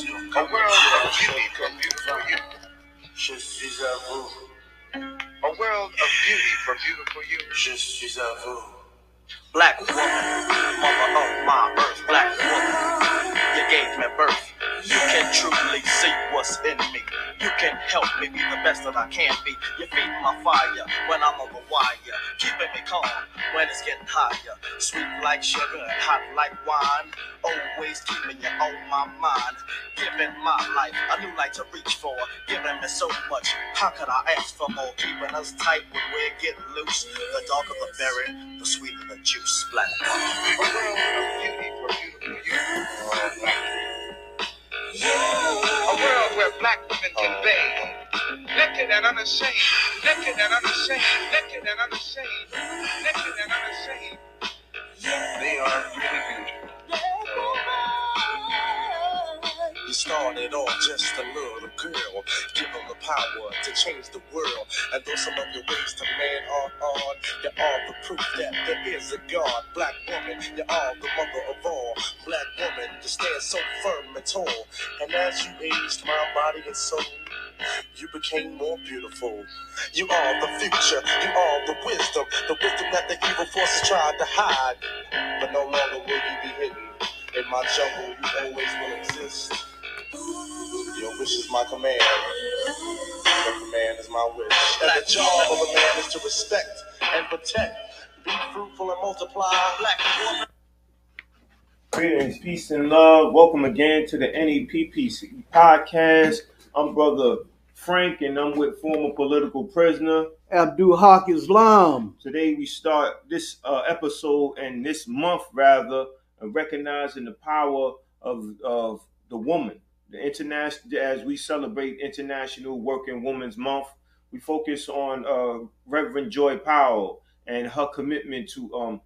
A world of beauty for beautiful youth. A world of beauty for beautiful youth. Black woman, mother of my earth. Black woman, you gave me birth. You can truly see what's in me. You can help me be the best that I can be. You feed my fire when I'm on the wire, keeping me calm when it's getting higher. Sweet like sugar and hot like wine. Always keeping you on my mind. Giving my life a new light to reach for. Giving me so much, how could I ask for more? Keeping us tight when we're getting loose. The darker the berry, the sweeter the juice. Black woman. A world of beauty for beautiful youth. A world where black women can bathe, naked and unashamed, naked and unashamed, naked and unashamed, naked and unashamed. They are really beautiful. You started off just a little girl, give them the power to change the world. And though some of your ways to man are odd, you're all the proof that there is a God. Black woman, you're all the mother of all. Black woman, you stand so firm and tall. And as you aged, my body and soul, you became more beautiful. You are the future, you are the wisdom that the evil forces tried to hide. But no longer will you be hidden. In my jungle, you always will exist. Your wish is my command. Your command is my wish. And the job of a man is to respect and protect. Be fruitful and multiply. Black woman. Greetings, peace, and love. Welcome again to the NEPPC podcast. I'm Brother Frank, and I'm with former political prisoner Abdul Haq Islam. Today we start this episode and this month, rather, recognizing the power of the woman. The international, as we celebrate International Working Women's Month, we focus on Reverend Joy Powell and her commitment to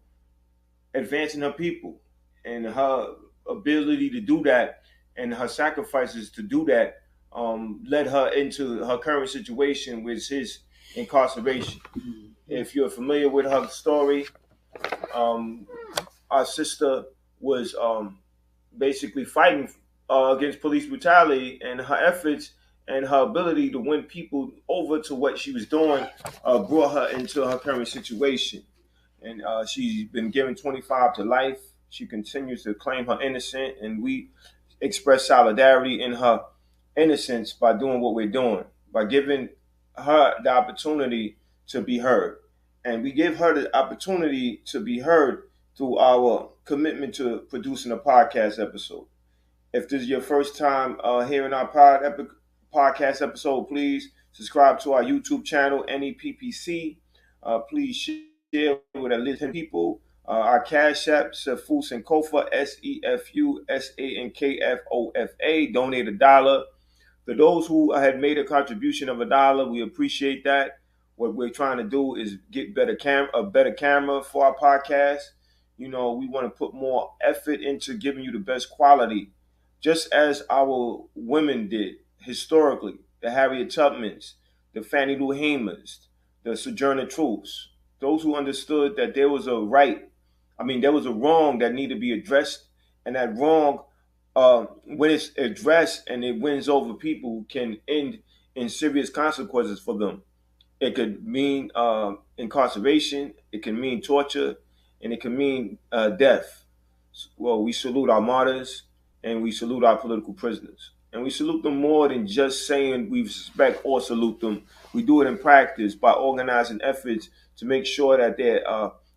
advancing her people and her ability to do that, and her sacrifices to do that led her into her current situation, which is incarceration. If you're familiar with her story, our sister was basically fighting against police brutality, and her efforts and her ability to win people over to what she was doing brought her into her current situation. And she's been given 25 to life. She continues to claim her innocence, and we express solidarity in her innocence by doing what we're doing, by giving her the opportunity to be heard. And we give her the opportunity to be heard through our commitment to producing a podcast episode. If this is your first time hearing our podcast episode, please subscribe to our YouTube channel, NEPPC. Please share with at least 10 people. Our Cash App, Sefu Sankofa, SEFU SANKFOFA. Donate $1. For those who had made a contribution of $1, we appreciate that. What we're trying to do is get a better camera for our podcast. You know, we want to put more effort into giving you the best quality, just as our women did historically. The Harriet Tubmans, the Fannie Lou Hamers, the Sojourner Truths, those who understood that there was a wrong that needed to be addressed, and that wrong, when it's addressed and it wins over people, can end in serious consequences for them. It could mean incarceration, it can mean torture, and it can mean death. Well, we salute our martyrs, and we salute our political prisoners. And we salute them more than just saying we respect or salute them. We do it in practice by organizing efforts to make sure that their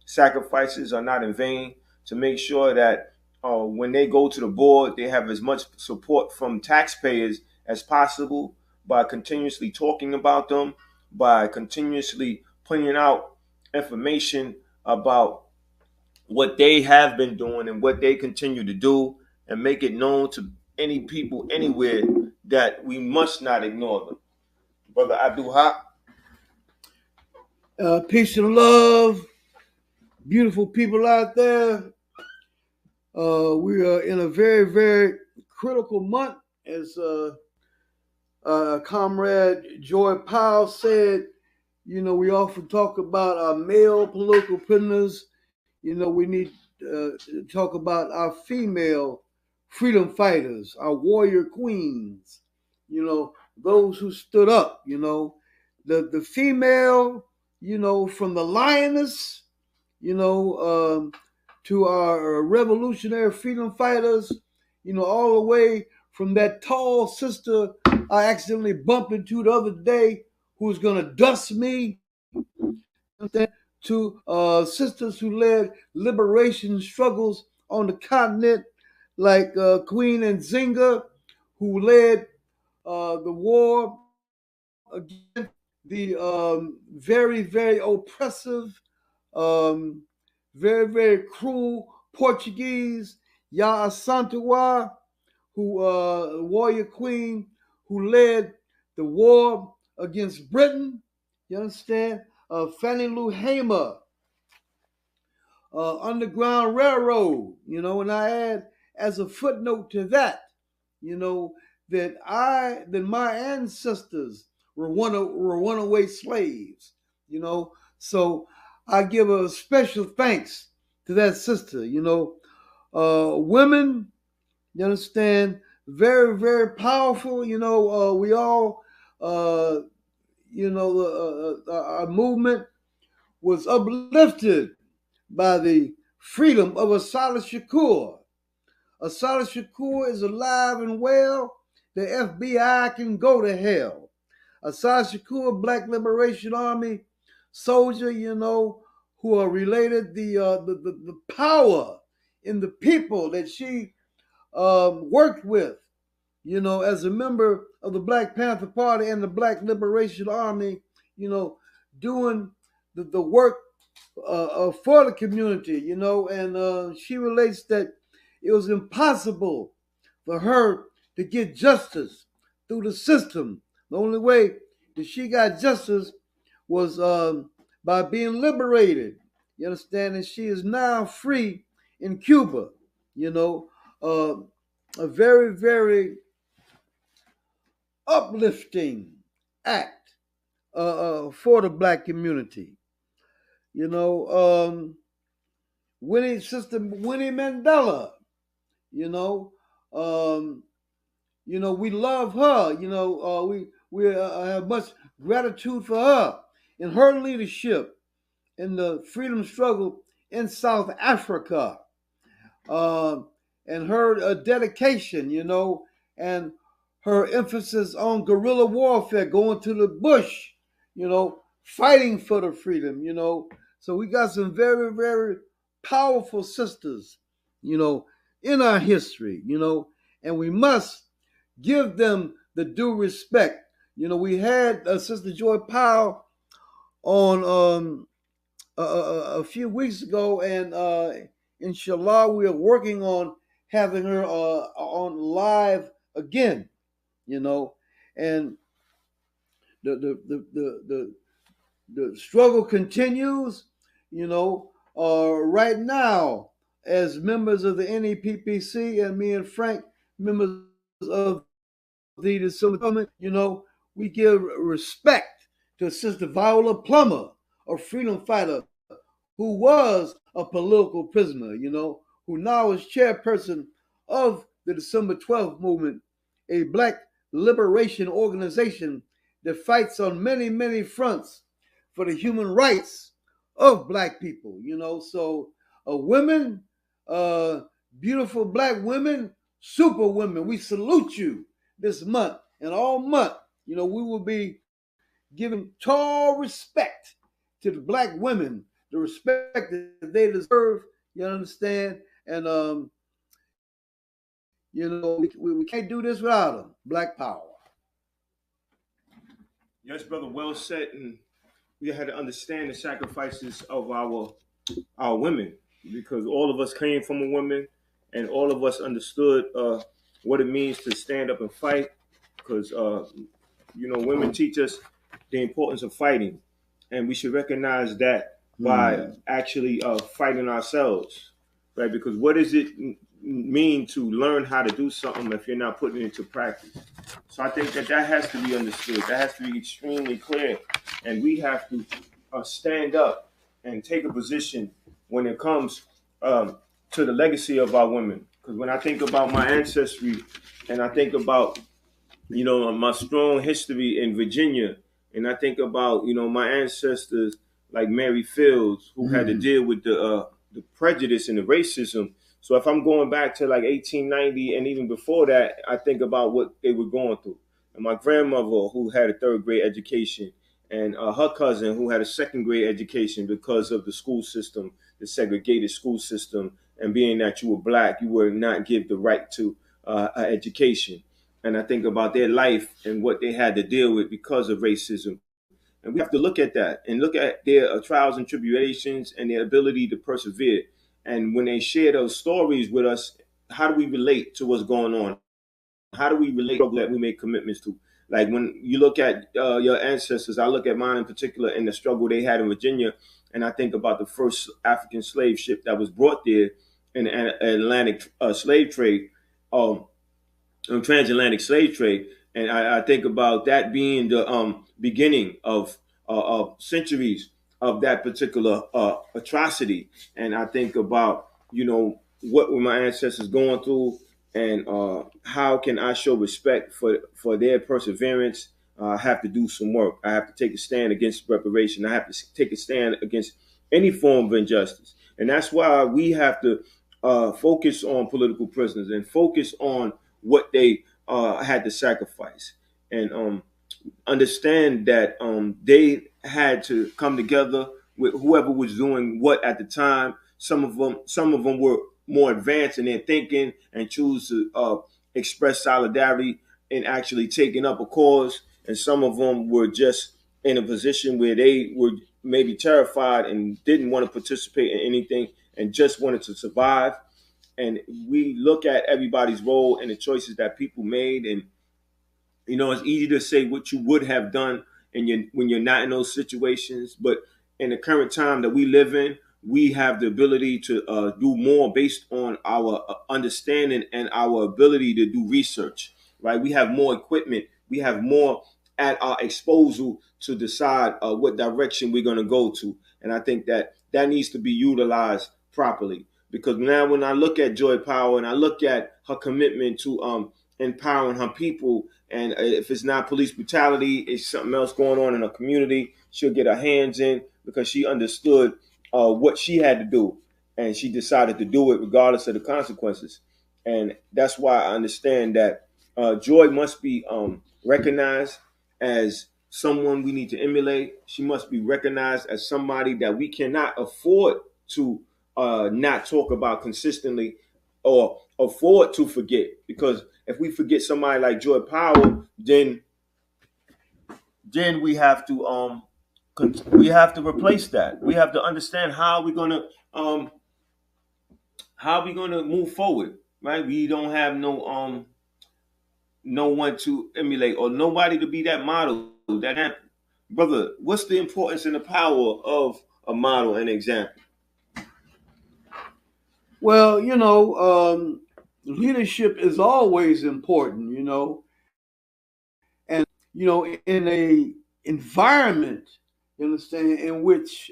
sacrifices are not in vain, to make sure that when they go to the board, they have as much support from taxpayers as possible, by continuously talking about them, by continuously putting out information about what they have been doing and what they continue to do, and make it known to any people anywhere that we must not ignore them. Brother Abdul Haq. Peace and love, beautiful people out there. We are in a very, very critical month, as Comrade Joy Powell said. You know, we often talk about our male political prisoners. You know, we need to talk about our female freedom fighters, our warrior queens, those who stood up, the female, from the lioness, to our revolutionary freedom fighters, all the way from that tall sister I accidentally bumped into the other day who was going to dust me, to sisters who led liberation struggles on the continent, like Queen Nzinga, who led the war against the very, very oppressive, um, very, very cruel Portuguese, Ya Asantewa, who warrior queen, who led the war against Britain. You understand? Fannie Lou Hamer, Underground Railroad. And I add as a footnote to that, that my ancestors were runaway slaves. So I give a special thanks to that sister. Women, you understand, very, very powerful. We all, our movement was uplifted by the freedom of Asala Shakur. Asala Shakur is alive and well. The FBI can go to hell. Asala Shakur, Black Liberation Army soldier, who are related, the power in the people that she worked with, as a member of the Black Panther Party and the Black Liberation Army, doing the work for the community, and she relates that it was impossible for her to get justice through the system. The only way that she got justice was by being liberated. You understand? And she is now free in Cuba. A very, very uplifting act for the Black community. Sister Winnie Mandela. We love her. We have much gratitude for her and her leadership in the freedom struggle in South Africa, and her dedication, and her emphasis on guerrilla warfare, going to the bush, fighting for the freedom, So we got some very, very powerful sisters, in our history, and we must give them the due respect. We had Sister Joy Powell on a few weeks ago, and inshallah, we are working on having her on live again. And the struggle continues. Right now, as members of the NEPPC, and me and Frank, members of the December government, we give respect to Sister Viola Plummer, a freedom fighter who was a political prisoner, who now is chairperson of the December 12th movement, a Black liberation organization that fights on many, many fronts for the human rights of Black people, So women, beautiful Black women, super women, we salute you this month and all month. We will be giving tall respect to the Black women, the respect that they deserve, you understand? And, we can't do this without them. Black power. Yes, brother, well said. And we had to understand the sacrifices of our women, because all of us came from a woman, and all of us understood what it means to stand up and fight. Because women teach us the importance of fighting, and we should recognize that by actually fighting ourselves, right? Because what does it mean to learn how to do something if you're not putting it into practice? So I think that has to be understood. That has to be extremely clear, and we have to stand up and take a position when it comes to the legacy of our women. Because when I think about my ancestry, and I think about my strong history in Virginia, and I think about my ancestors like Mary Fields, who had to deal with the prejudice and the racism. So if I'm going back to like 1890 and even before that, I think about what they were going through. And my grandmother, who had a third grade education, and her cousin, who had a second grade education because of the school system, the segregated school system, and being that you were black, you were not given the right to an education. And I think about their life and what they had to deal with because of racism. And we have to look at that and look at their trials and tribulations and their ability to persevere. And when they share those stories with us, how do we relate to what's going on? How do we relate to the struggle that we make commitments to? Like when you look at your ancestors, I look at mine in particular and the struggle they had in Virginia, and I think about the first African slave ship that was brought there in the Atlantic slave trade. Um, Transatlantic slave trade, and I think about that being the beginning of centuries of that particular atrocity, and I think about what were my ancestors going through, and how can I show respect for their perseverance. I have to do some work. I have to take a stand against reparation. I have to take a stand against any form of injustice, and that's why we have to focus on political prisoners and focus on what they had to sacrifice, and understand that they had to come together with whoever was doing what at the time. Some of them were more advanced in their thinking and choose to express solidarity in actually taking up a cause, and some of them were just in a position where they were maybe terrified and didn't want to participate in anything and just wanted to survive. And we look at everybody's role and the choices that people made, and it's easy to say what you would have done when you're not in those situations. But in the current time that we live in, we have the ability to do more based on our understanding and our ability to do research, right? We have more equipment. We have more at our disposal to decide what direction we're going to go to. And I think that needs to be utilized properly. Because now when I look at Joy Powell and I look at her commitment to empowering her people, and if it's not police brutality, it's something else going on in her community, she'll get her hands in because she understood what she had to do, and she decided to do it regardless of the consequences. And that's why I understand that Joy must be recognized as someone we need to emulate. She must be recognized as somebody that we cannot afford to not talk about consistently or afford to forget. Because if we forget somebody like Joy Powell, then we have to replace that. We have to understand how we're gonna move forward. Right? We don't have no one to emulate or nobody to be that model, that example. Brother, what's the importance and the power of a model and example? Well, leadership is always important, and in a environment, you understand, in which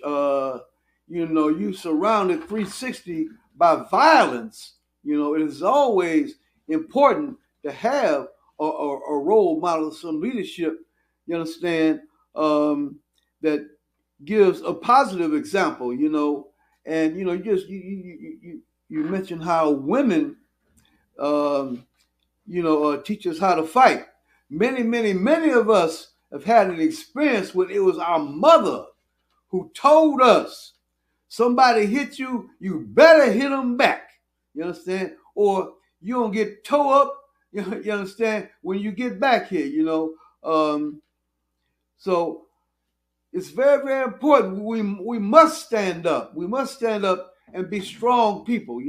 you surrounded 360 by violence. It is always important to have a role model, some leadership. You understand, that gives a positive example. And you mentioned how women, teach us how to fight. Many of us have had an experience when it was our mother who told us, somebody hit you, you better hit them back. You understand? Or you don't get toe up, you understand, when you get back here, So it's very, very important. We must stand up. We must stand up and be strong people,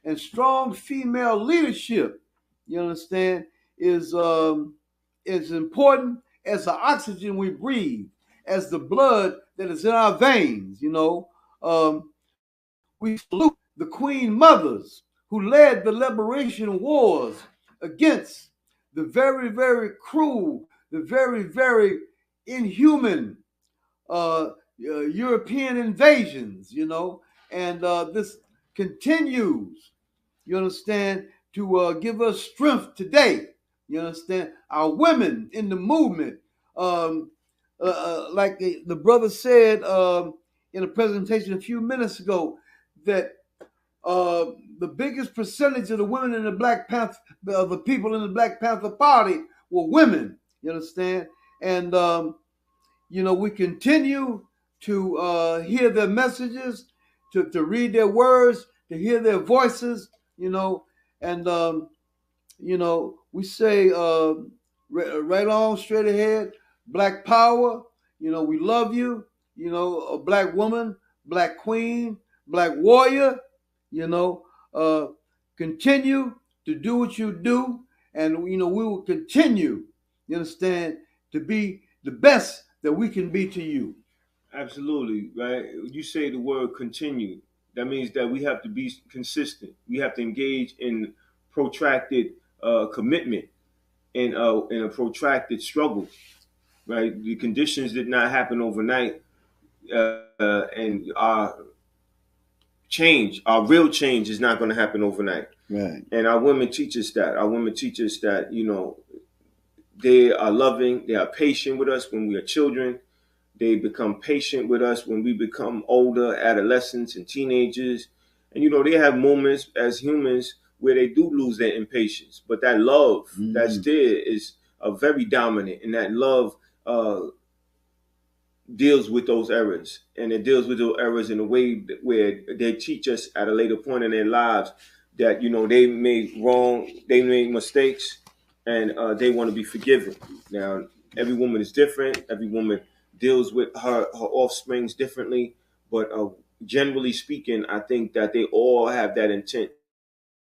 and strong female leadership, you understand, is important as the oxygen we breathe, as the blood that is in our veins. We salute the Queen Mothers who led the liberation wars against the very, very cruel, the very, very inhuman European invasions, and this continues, you understand, to give us strength today. You understand? Our women in the movement, like the brother said in a presentation a few minutes ago, that the biggest percentage of the women in the Black Panther, of the people in the Black Panther Party, were women. You understand? And we continue to hear their messages, to read their words, to hear their voices. And we say right on, straight ahead, Black Power. We love you. A Black woman, Black queen, Black warrior. You know, uh, continue to do what you do, and we will continue. You understand, to be the best that we can be to you. Absolutely, right? You say the word continue. That means that we have to be consistent. We have to engage in protracted commitment in a protracted struggle, right? The conditions did not happen overnight, and our real change is not going to happen overnight. Right. And our women teach us that. Our women teach us that, they are loving, they are patient with us when we are children. They become patient with us when we become older, adolescents and teenagers. And, they have moments as humans where they do lose their impatience. But that love that's there is very dominant. And that love deals with those errors. And it deals with those errors in a way where they teach us at a later point in their lives that, they made mistakes, and they want to be forgiven. Now, every woman is different. Every woman deals with her offsprings differently. But generally speaking, I think that they all have that intent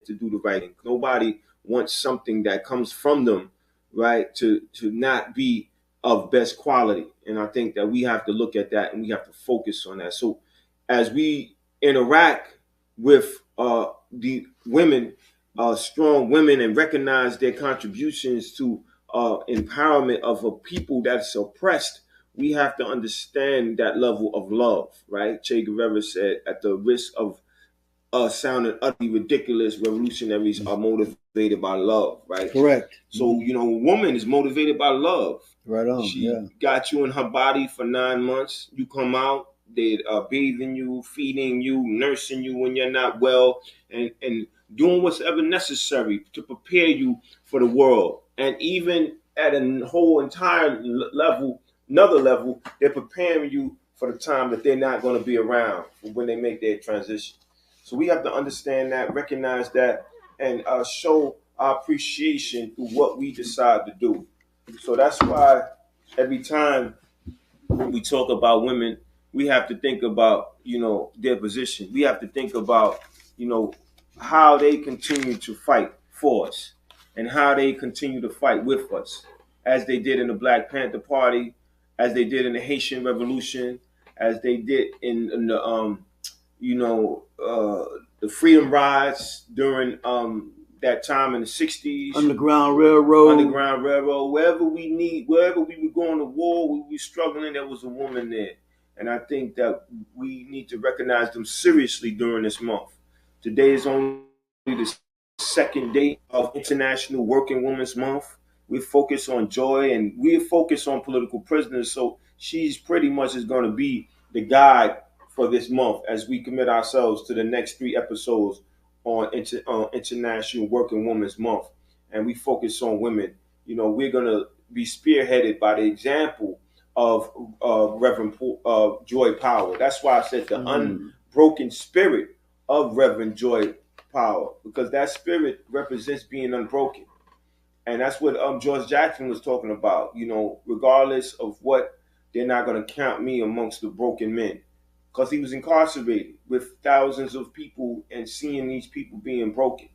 to do the right thing. Nobody wants something that comes from them, right, to not be of best quality. And I think that we have to look at that, and we have to focus on that. So as we interact with the women, strong women, and recognize their contributions to empowerment of a people that's oppressed, we have to understand that level of love, right? Che Guevara said, at the risk of sounding utterly ridiculous, revolutionaries are motivated by love, right? Correct. So, a woman is motivated by love. Right on. She got you in her body for 9 months. You come out, they are bathing you, feeding you, nursing you when you're not well, and doing whatever necessary to prepare you for the world. And even at a whole entire level, another level, they're preparing you for the time that they're not going to be around when they make their transition. So we have to understand that, recognize that, and show our appreciation through what we decide to do. So that's why every time we talk about women, we have to think about, their position. We have to think about, how they continue to fight for us, and how they continue to fight with us, as they did in the Black Panther Party, as they did in the Haitian Revolution, as they did in the the freedom rides during that time in the 60s. Underground Railroad. Wherever we were going to war, we were struggling, there was a woman there. And I think that we need to recognize them seriously during this month. Today is only the second day of International Working Women's Month. We focus on joy, and we focus on political prisoners. So she's pretty much is going to be the guide for this month as we commit ourselves to the next 3 episodes on International Working Women's Month. And we focus on women. We're going to be spearheaded by the example of Reverend Joy Powell. That's why I said the unbroken spirit of Reverend Joy Powell, because that spirit represents being unbroken. And that's what George Jackson was talking about. Regardless of what, they're not going to count me amongst the broken men. Because he was incarcerated with thousands of people and seeing these people being broken.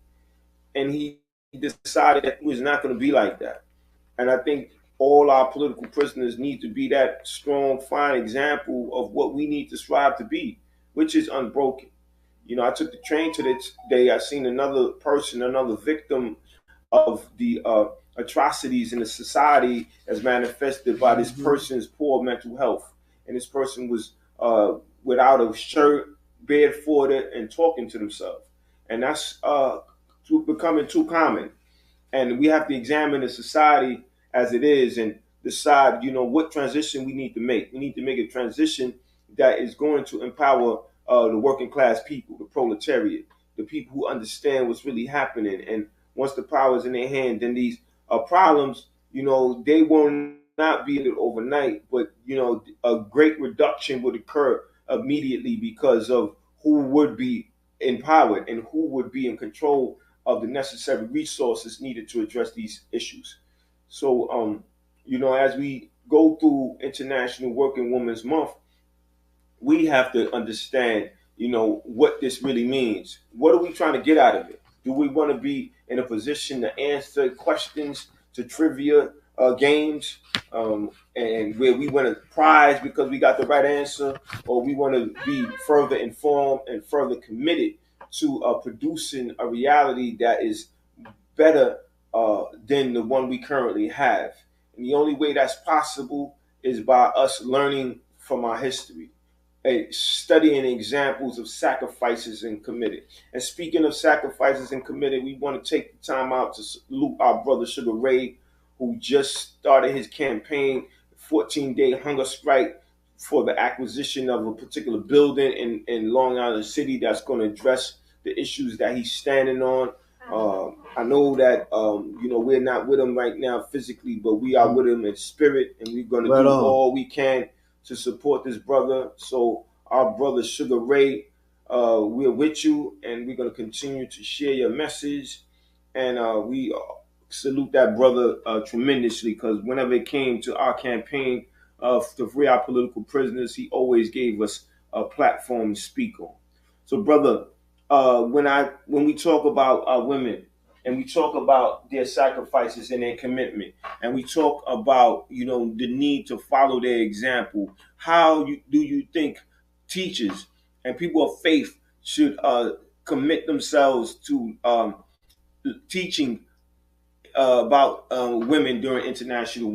And he decided that it was not going to be like that. And I think all our political prisoners need to be that strong, fine example of what we need to strive to be, which is unbroken. I took the train today. I seen another person, another victim of the atrocities in the society as manifested by this person's poor mental health. And this person was without a shirt, barefooted, and talking to themselves. And that's becoming too common, and we have to examine the society as it is and decide, what transition we need to make. We need to make a transition that is going to empower the working class people, the proletariat, the people who understand what's really happening. And once the power is in their hand, then these problems, they will not be overnight, but a great reduction would occur immediately because of who would be empowered and who would be in control of the necessary resources needed to address these issues. So, as we go through International Working Women's Month, we have to understand, what this really means. What are we trying to get out of it? Do we want to be in a position to answer questions to trivia games, and where we win a prize because we got the right answer, or we want to be further informed and further committed to producing a reality that is better than the one we currently have? And the only way that's possible is by us learning from our history, studying examples of sacrifices and committed. And speaking of sacrifices and committed, we want to take the time out to salute our brother Sugar Ray, who just started his campaign, 14-day hunger strike for the acquisition of a particular building in Long Island City that's going to address the issues that he's standing on. I know that we're not with him right now physically, but we are with him in spirit, and we're going to do all we can to support this brother. So our brother Sugar Ray, we're with you, and we're going to continue to share your message. And we salute that brother tremendously, because whenever it came to our campaign to free our political prisoners, he always gave us a platform to speak on. So, brother, when we talk about women, and we talk about their sacrifices and their commitment, and we talk about the need to follow their example, how do you think teachers and people of faith should commit themselves to teaching about women during International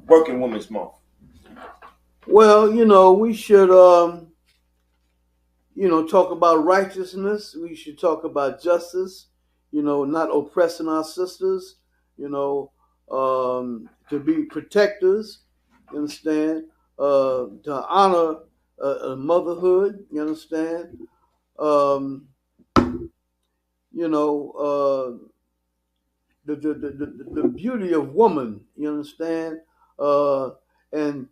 Working Women's Month? Well, we should talk about righteousness. We should talk about justice, not oppressing our sisters, to be protectors, you understand, to honor motherhood, you understand, um, the beauty of woman, you understand, and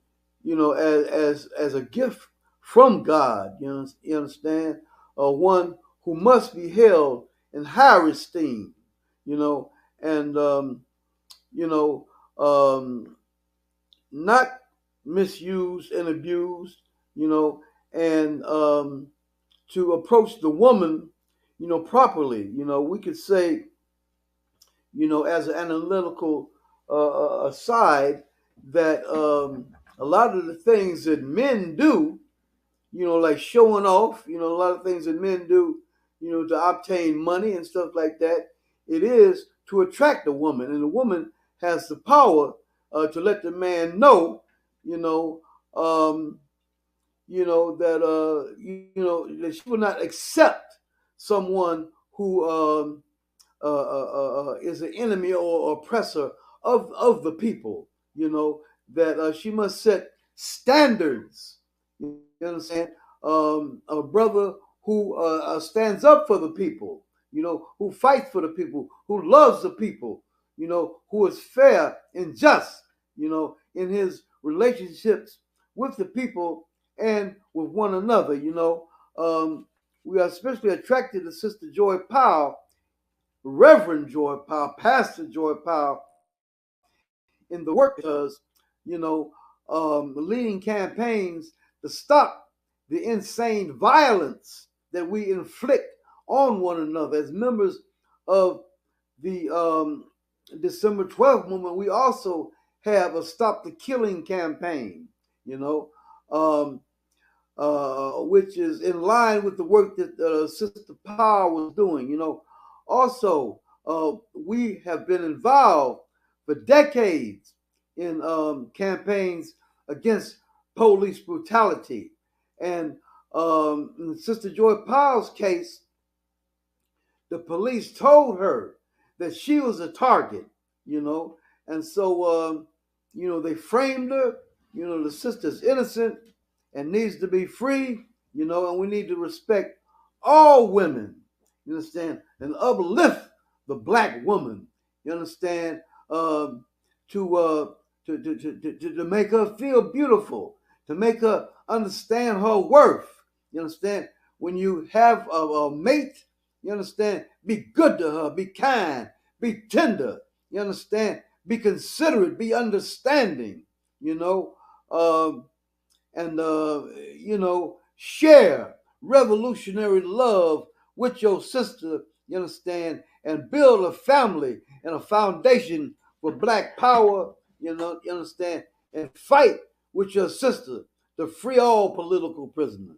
as a gift from God, you understand, one who must be held in high esteem, and not misused and abused, and to approach the woman, properly. We could say, as an analytical aside, that a lot of the things that men do, like showing off, a lot of things that men do, to obtain money and stuff like that, it is to attract a woman. And the woman has the power to let the man know, that she will not accept someone who is an enemy or oppressor of the people, that she must set standards, you understand, a brother who stands up for the people, who fights for the people, who loves the people, who is fair and just, in his relationships with the people and with one another, we are especially attracted to Sister Joy Powell, Reverend Joy Powell, Pastor Joy Powell, in the work because, leading campaigns to stop the insane violence that we inflict on one another. As members of the December 12th movement, we also have a Stop the Killing campaign, um, which is in line with the work that Sister Powell was doing. Also, we have been involved for decades in campaigns against police brutality. And in Sister Joy Powell's case, the police told her that she was a target, you know, and so they framed her. The sister's innocent and needs to be free, and we need to respect all women, you understand, and uplift the black woman, you understand, to, to make her feel beautiful, to make her understand her worth, you understand. When you have a mate, you understand, be good to her, be kind, be tender, you understand, be considerate, be understanding, you know, um, and share revolutionary love with your sister, you understand, and build a family and a foundation for black power, you understand, and fight with your sister to free all political prisoners.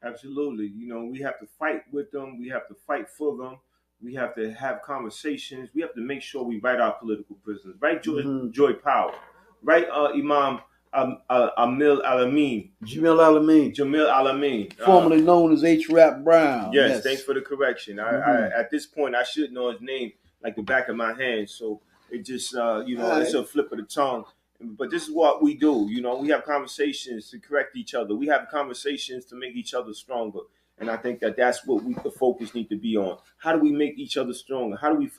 Absolutely. We have to fight with them. We have to fight for them. We have to have conversations. We have to make sure we write our political prisoners. Right, Joy Powell. Right, Imam Amil Alameen. Jamil Alameen. Formerly known as H. Rap Brown. Yes, thanks for the correction. At this point, I should know his name like the back of my hand. So it just, it's a flip of the tongue. But this is what we do. We have conversations to correct each other. We have conversations to make each other stronger. And I think that that's what the focus need to be on. How do we make each other stronger? How do we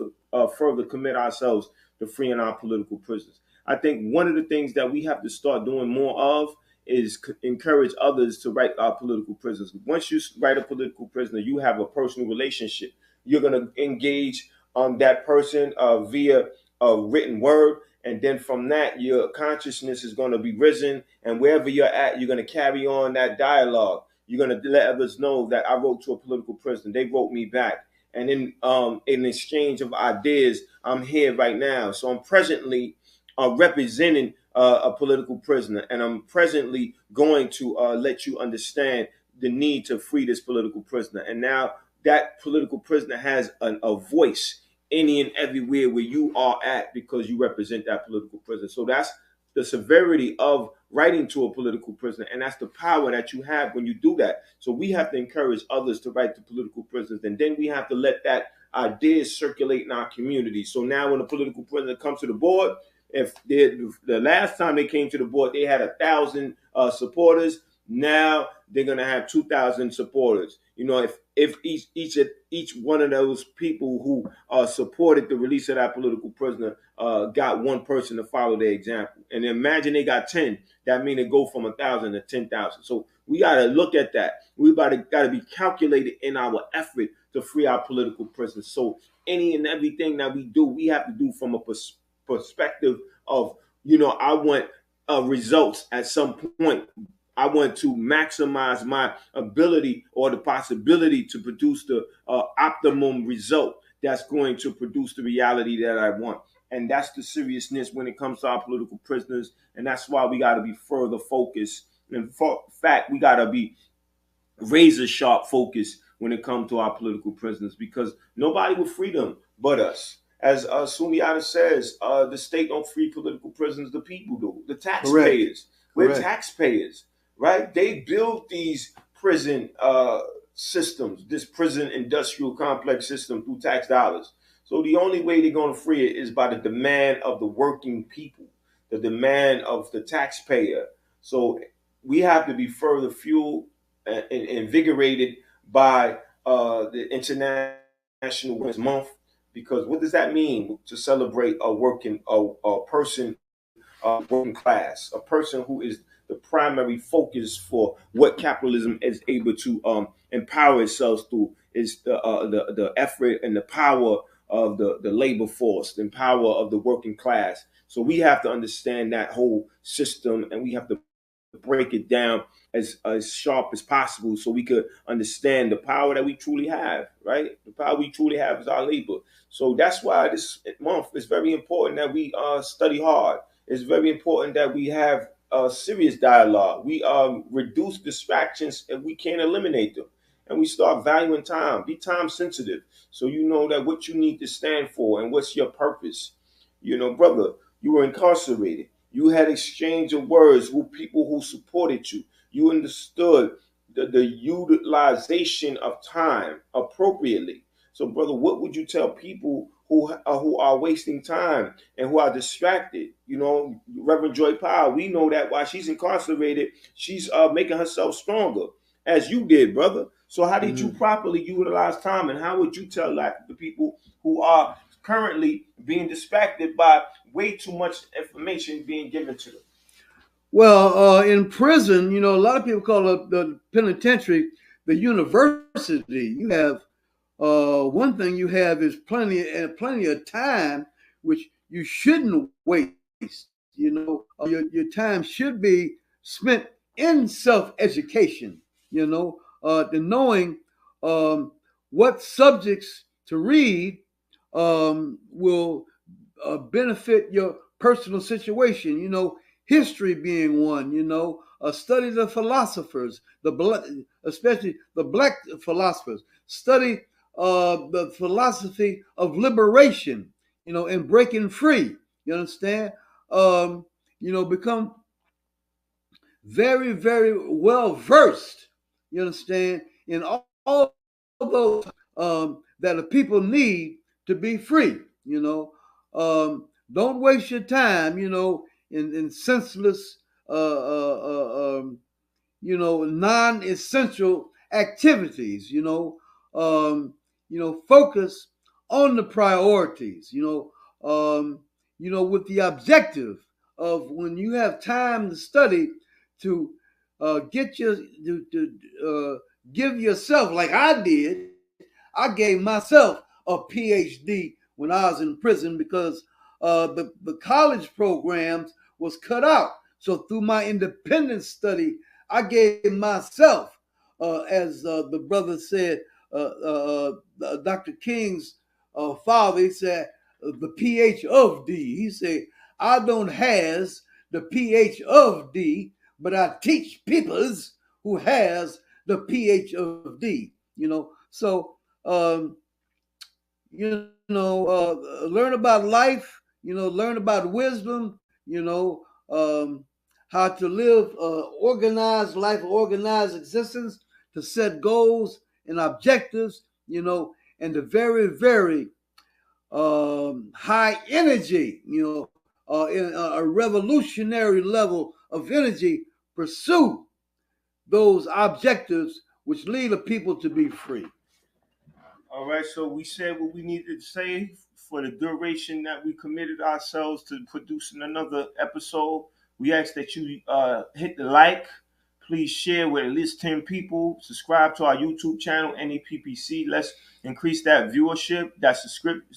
further commit ourselves to freeing our political prisoners? I think one of the things that we have to start doing more of is encourage others to write our political prisoners. Once you write a political prisoner, you have a personal relationship. You're going to engage that person via a written word. And then from that, your consciousness is going to be risen. And wherever you're at, you're going to carry on that dialogue. You're going to let others know that I wrote to a political prisoner. They wrote me back. And in exchange of ideas, I'm here right now. So I'm presently representing a political prisoner. And I'm presently going to let you understand the need to free this political prisoner. And now that political prisoner has a voice any and everywhere where you are at because you represent that political prisoner. So that's the severity of writing to a political prisoner, and that's the power that you have when you do that. So we have to encourage others to write to political prisoners, and then we have to let that ideas circulate in our community. So now when a political prisoner comes to the board, if the last time they came to the board, they had 1,000 supporters. Now they're gonna have 2,000 supporters. If each one of those people who supported the release of that political prisoner got one person to follow their example, and imagine they got 10, that means it go from 1,000 to 10,000. So we gotta look at that. We gotta be calculated in our effort to free our political prisoners. So any and everything that we do, we have to do from a perspective of, I want results at some point. I want to maximize my ability or the possibility to produce the optimum result that's going to produce the reality that I want. And that's the seriousness when it comes to our political prisoners. And that's why we got to be further focused. In fact, we got to be razor sharp focused when it comes to our political prisoners, because nobody will free them but us. As Sundiata says, the state don't free political prisoners, the people do. The taxpayers. We're taxpayers, right? They build these prison systems, this prison industrial complex system through tax dollars. So the only way they're going to free it is by the demand of the working people, the demand of the taxpayer. So we have to be further fueled and invigorated by the International Women's Month, because what does that mean to celebrate a person, working class, a person who is the primary focus for what capitalism is able to empower itself through is the effort and the power of the labor force, the power of the working class. So we have to understand that whole system, and we have to break it down as sharp as possible so we could understand the power that we truly have, right? The power we truly have is our labor. So that's why this month is very important that we study hard. It's very important that we have serious dialogue. We reduce distractions and we can't eliminate them. And we start valuing time. Be time sensitive. So you know that what you need to stand for and what's your purpose. Brother, you were incarcerated. You had exchange of words with people who supported you. You understood the utilization of time appropriately. So, brother, what would you tell people who are wasting time and who are distracted? You know, Reverend Joy Powell, we know that while she's incarcerated, she's making herself stronger, as you did, brother. So, how did you properly utilize time, and how would you tell like the people who are currently being distracted by way too much information being given to them? Well, in prison, you know, a lot of people call the penitentiary the university. You have one thing you have is plenty of time, which you shouldn't waste. You know, your time should be spent in self-education. You know, the knowing what subjects to read will benefit your personal situation. You know, history being one. You know, study the philosophers, especially the black philosophers. Study the philosophy of liberation, you know, and breaking free. You understand? You know, become very, very well versed. You understand in all those that the people need to be free. You know, don't waste your time. You know, in senseless, you know, non-essential activities. You know, focus on the priorities. You know, with the objective of when you have time to study to give yourself like I did. I gave myself a PhD when I was in prison because the college programs was cut out. So through my independent study, I gave myself, as the brother said, Dr. King's father, he said, the PH of D. He said, I don't has the PH of D, but I teach peoples who has the PH of D. You know, so learn about life. You know, learn about wisdom. You know, how to live organized life, organized existence, to set goals and objectives. You know, and the very, very high energy. You know, in a revolutionary level of energy, pursue those objectives which lead the people to be free. All right, so we said what we needed to say for the duration that we committed ourselves to producing another episode. We ask that you hit the like, please share with at least 10 people, subscribe to our YouTube channel, NAPPC. Let's increase that viewership,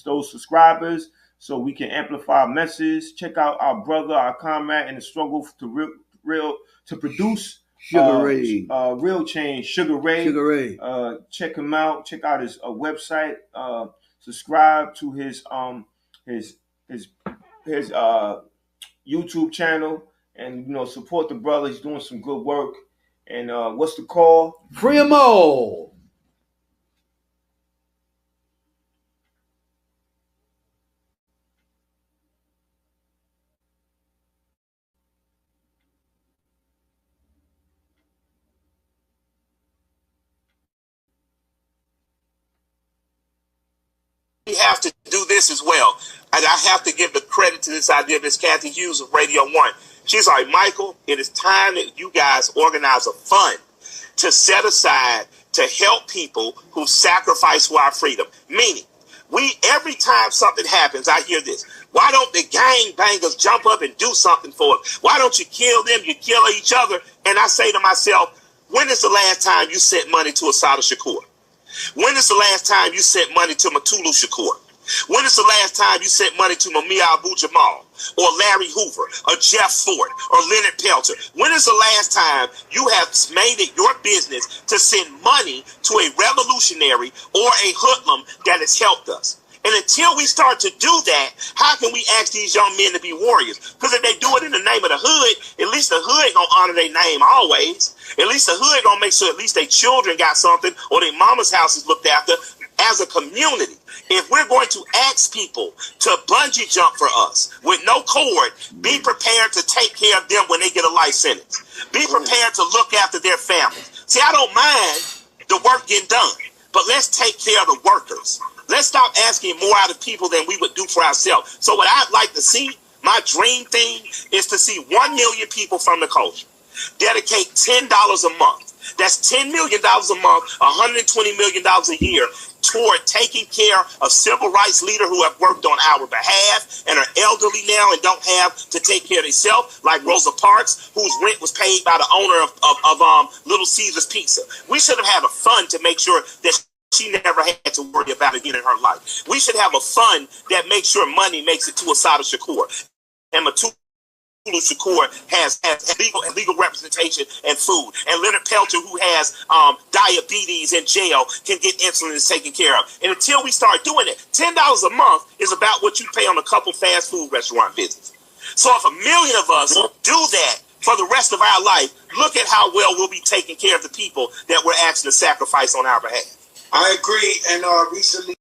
those subscribers, so we can amplify our message. Check out our brother, our comrade in the struggle to produce Sugar Ray. Real Change, Sugar Ray. Sugar Ray. Check him out. Check out his website. Subscribe to his YouTube channel, and support the brother. He's doing some good work. And what's the call? Free 'em all. We have to do this as well. And I have to give the credit to this idea of Miss Kathy Hughes of Radio 1. She's like, Michael, it is time that you guys organize a fund to set aside to help people who sacrifice for our freedom. Meaning, every time something happens, I hear this. Why don't the gang bangers jump up and do something for us? Why don't you kill them? You kill each other. And I say to myself, when is the last time you sent money to Assata Shakur? When is the last time you sent money to Matulu Shakur? When is the last time you sent money to Mumia Abu-Jamal or Larry Hoover or Jeff Ford or Leonard Pelter? When is the last time you have made it your business to send money to a revolutionary or a hoodlum that has helped us? And until we start to do that, how can we ask these young men to be warriors? Because if they do it in the name of the hood, at least the hood gonna honor their name always. At least the hood gonna make sure at least their children got something or their mama's house is looked after. As a community, if we're going to ask people to bungee jump for us with no cord, be prepared to take care of them when they get a life sentence. Be prepared to look after their families. See, I don't mind the work getting done, but let's take care of the workers. Let's stop asking more out of people than we would do for ourselves. So what I'd like to see, my dream thing, is to see 1 million people from the culture dedicate $10 a month. That's $10 million a month, $120 million a year toward taking care of civil rights leaders who have worked on our behalf and are elderly now and don't have to take care of themselves, like Rosa Parks, whose rent was paid by the owner of Little Caesars Pizza. We should have had a fund to make sure that she never had to worry about it again in her life. We should have a fund that makes sure money makes it to Assata Shakur. And Matulu Shakur has legal representation and food. And Leonard Peltier, who has diabetes in jail, can get insulin taken care of. And until we start doing it, $10 a month is about what you pay on a couple fast food restaurant visits. So if 1 million of us do that for the rest of our life, look at how well we'll be taking care of the people that we're asking to sacrifice on our behalf. I agree. And recently